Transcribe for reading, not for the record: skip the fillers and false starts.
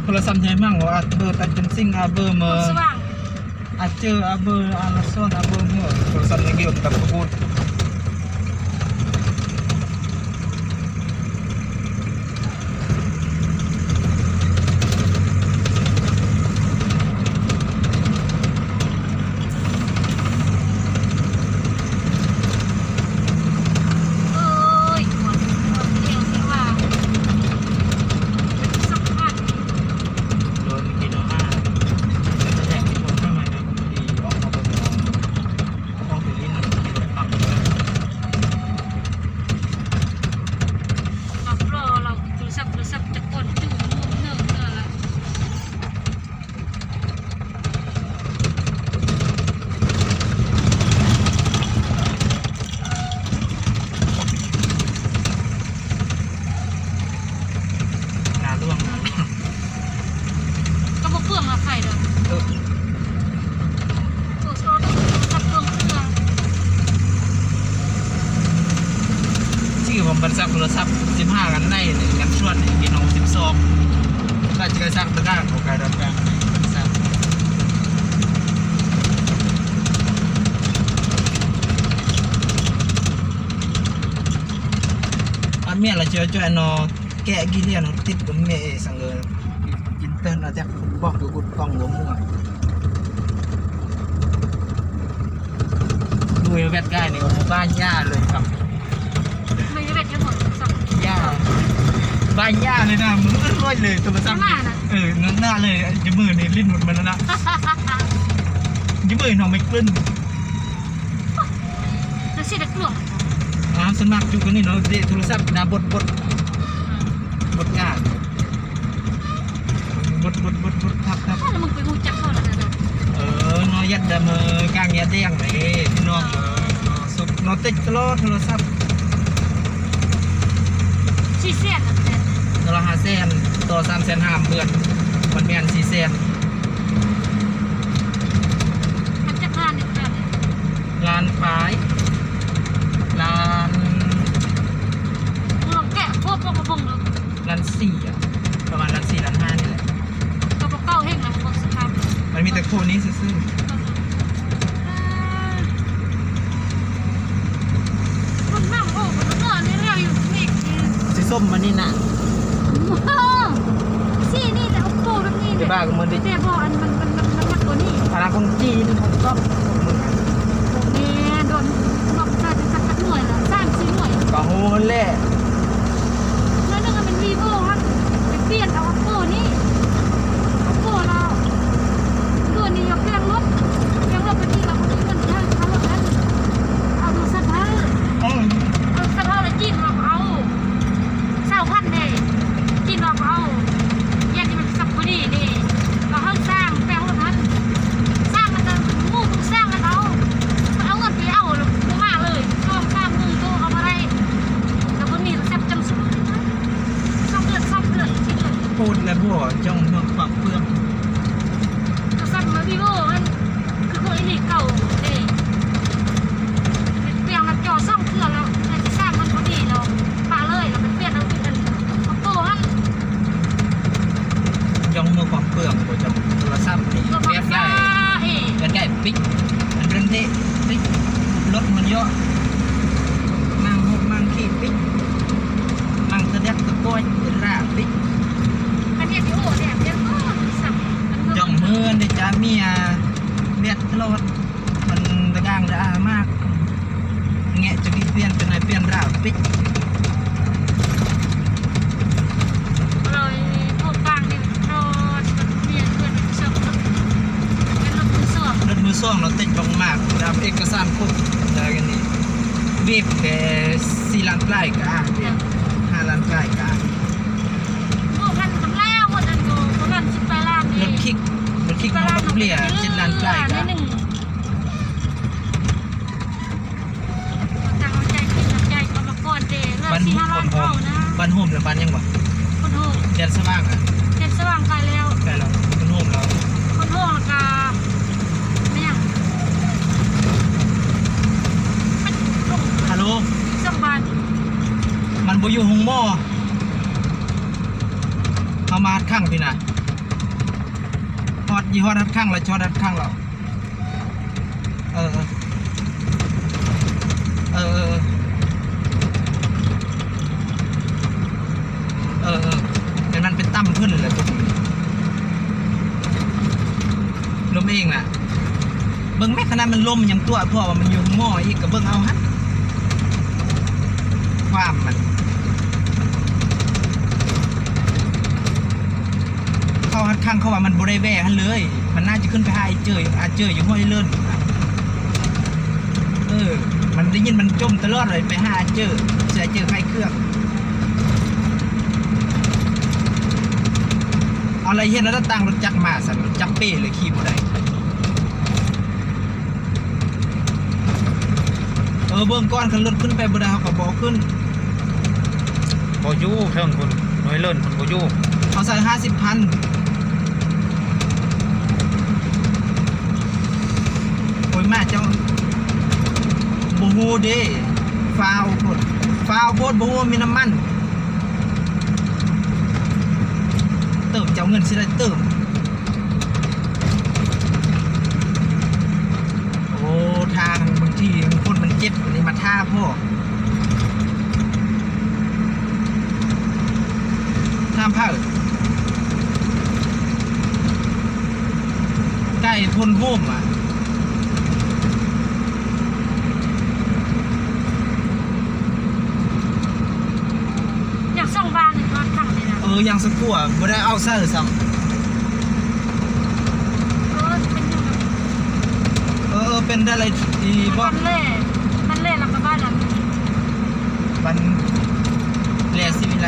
โทรศัพท์ใหญ่มั่งว่าเบอร์ตัดจนซิ่งเบอร์เมื่อสว่างเจอเบอร์ละส่วนเบอร์เมื่อโทรศัพท์ในเกี่ยวกับพูดบรรษัทโทรศัพท์15กันได้เลยกันชวนพี่น้อง12ก็จะสร้างตะกร้าของการรับการเมียเราเจอจนแกะกิเลียนติดกับเมย์สังเกตอินเตอร์เราจะบอกดูกุดกล้องหัวมั่วดูเวทง่ายนี่ก็บ้านย่าเลยครับย่าบ้านย่าเลยนะมือร้อยเลยตัวซ้ำนั่นหน้าเลยจะมือในลิ้นหมดมันแล้วนะจะมือน้องไม่กลิ้นแล้วสิได้กลุ่มสมัครจุกันนี่เนาะเดโทรศัพท์นะบทงานบททับแล้วมึงไปรู้จักเขาแล้วนะน้อยยัดดำกางยัดแดงเลยพี่น้องสุกนอติดตลอดโทรศัพท์4 เซนตัวละ5 เซนตัว3,500,000เพื่อนมันแมน4 เซนมันจะล้านนี่แบบล้านปลายล้านลองแกะพวกกระพงเลยล้าน4ประมาณล้าน4ล้าน5นี่แหละกระเป๋าเฮงนะพวกสภาพมันมีแต่คู่นี้ซื่อคนนั่งโอ้คนนั่งนี่เรียกอยู่นี่สีส้มมันนี่นะสีนี่แต่โอ้แบบนี้เนี่ยบ้ากับมันดิแต่บอกอันมันหนักกว่านี้อะไรของจีนของก๊อฟเนี่ยโดนบอกจะสักหน่วยละ3-4 หน่วยก็โหแหละแล้วนึงมันวีโว่ครับไปเปลี่ยนเอาโอ้นี่โอ้เราตัวนี้ยกเครื่องรถไปที่เราคนนี้มันใช่เขารถนั้นเอาดูสะท้าสะท้าแล้วจีนเราเอา20,000เด้จีนเราเอาแยกที่มันสับพอดีนี่เราเขาสร้างแปลงรถนั้นสร้างมันจะมู่ทุกสร้างแล้วเอาเงินไปเอามาเลย2-3 มือตัวเอามาได้แล้วก็มีแซ่บจังสุด2 เดือนจริงเลยพูดแล้วบัวจ้องเมืองปากเปลือกก็สั่งมาพี่โบ้มันคือคนอีกเก่าเด้เปลี่ยนมาจ่อ2 เครื่องแล้วแต่ที่สร้างมันพอดีเราปาเลยเราไปเปลี่ยนเอาเป็นโต้ฮั่นจ้องเมืองปากเปลือกบัวจ้องโทรศัพท์นี่เรียบได้ปิ๊กมันเรื่องที่ปิ๊กรถมันเยอะนั่งขี่ปิ๊กนั่งตะเด็กตะก้อยเป็นราปิ๊กอันนี้ที่โอ้เนี่ยเดี๋ยวก็สั่งจ้องมือในจ้าเมียเบียดตลอดมันตะกางด่ามากแงะจะเปลี่ยนเป็นอะไรเปลี่ยนราปิ๊กเลยพวกกลางเนี่ยรอเมียเพื่อนชอบเป็นรถมือสองเราติดลงมากตามเอกสารครบอะไรกันนี่เว็บแค่4 ล้านปลายกะ5 ล้านปลายกะโอ้พันทำแล้วหมดอันโกประมาณ18 ล้านรถคิกมันก็เปลี่ยน7 ล้านปลายกะตั้งใจกินน้ำใจก็มาก่อนเด้เรื่อง4-5 ล้านเท่านะบ้านโฮมหรือบ้านยังวะคนโฮมเดือนสว่างอ่ะเดือนสว่างไกลแล้วคนโฮมแล้วคนโฮมแล้วก็ไม่ยังฮัลโหล2 บาทมันบ่อยู่ห้องหม้อเอามาข้างพี่น่ะ อตยี่ห้อด้านข้างเราช็อตด้านข้างเราเออเออเออเออเออเป็นมันเป็นตั้มขึ้นเลยลมเองน่ะเบิ้งแม่ขนาดมันลมยังตัวเพราะว่ามันอยู่หม้ออีกกับเบิ้งเอาฮะความมันเข้าฮัดข้างเขาว่ามันบริแวะเลยมันน่าจะขึ้นไปหาไอ้เจออยู่ห้วยเลื่อนมันได้ยินมันจมตลอดเลยไปหาเจอไฟเครื่องเอาอะไรเห็นแล้วตั้งรถจักรมาสั่นรถจักรเป้เลยขี่บ่ได้เบื้องก้อนคันรถขึ้นไปบ่ได้เขาก็บอกขึ้นบ่อยู่เทิงคุณน้อยเลิ่นคุณบ่อยู่เขาใส่50,000โอ้ยมาเจ้าบูฮูเด้ฟาวโพดบูฮูมีน้ำมันเติมเจ้าเงินสิได้เติมโอ้ทางบางทีคนมันเจ็บนี่มาท่าพ่อท่ามผ้าใกล้พลโฮมอ่ะอยากส่งบ้านเลยก็ทำเลยนะยังสักกัวไม่ได้เอาเสื้อซ้ำเป็นอะไรดีบ่มันเล่แล้วก็บ้านนั้นมันแลสิวิไล